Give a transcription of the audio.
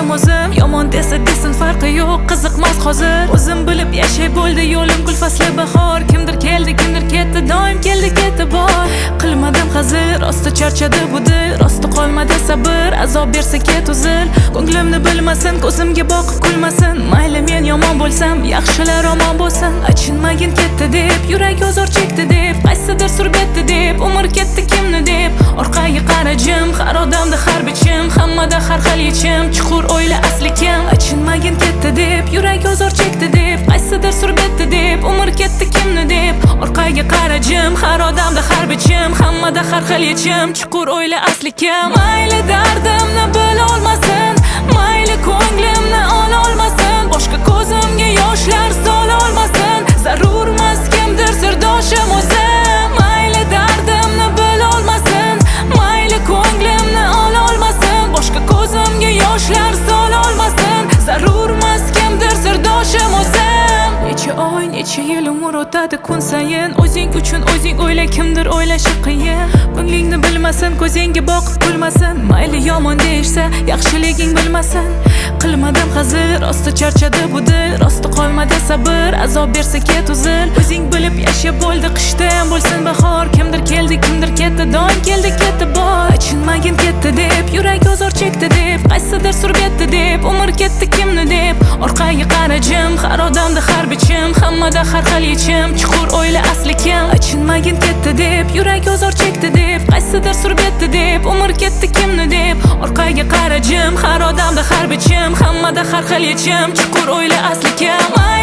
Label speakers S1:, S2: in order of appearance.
S1: sirdoshim o'zim. Yomon desa desin, farqi yo'q, qiziqmas hozir. O'zim bilib yashay bo'ldi yo'lim, gul fasli bahor. Kimdir keldi, kimdir ketdi, doim keldi ketdi bor. Qilmadim hazir, rosti charchadi bu dil, rosti qolmadi sabr, azob bersa ket uzil. Ko'nglimni bilmasin, ko'zimga boqib kulmasin. Mayli men yomon bo'lsam, yaxshilar omon bo'lsin. Achinmagin ketdi deb, yurak ozor chekdi deb, qaysidir surbetdi deb, umr ketdi kimni deb. Orqaga qarajim, har odamda har bichim, hammada har xil yechim. Chuqur o'yla asli kim. Achinmagin ketdi deb, yurak ozor chekdi deb, qaysidir surbetdi deb, umr ketdi kimni deb. Orqaga qarajim, har odamda har bichim, hammada har xil yechim. Chuqur o'yla asli kim. Mayli dardimni bilolmasin, mayli ko'nglimni ololmasin, boshqa ko'zimga yoshlar sololmasin. Zarurmas kimdir sirdoshim o'zim. Mayli dardimni bilolmasin, mayli ko'nglimni ololmasin, boshqa ko'zimga yoshlar sololmasin. Zarurmas kimdir sirdoshim o'zim. Necha oy, necha yil umr o'tadi kun sayin, o'zing uchun o'zing o'yla, kimdir o'ylashi qiyin. Ko'nglingni bilmasin, ko'zingga boqib kulmasin, mayli yomon deyishsa, yaxshiliging bilmasin. Qilmadim hazir, rosti charchadi bu dil, rosti qolmadi sabr, azob bersa ket uzil. O'zing bilib yasha bo'ldi, qishda ham bo'lsin bahor. Kimdir keldi, kimdir ketdi, doim keldi ketdi bor. Achinmagin ketdi deb, yurak ozor chekdi deb, qaysidir surbetdi deb, umr ketdi kimni deb. Orqaga qarajim, har odamda har bichim, hammada har xil yechim. Chuqur o'yla asli kim. Achinmagin ketdi deb, yurak ozor chekdi deb, qaysidir surbetdi deb, umr ketdi kimni deb. Orqaga qarajim, har odamda har bichim, hammada har xil yechim. Chuqur o'yla asli kim.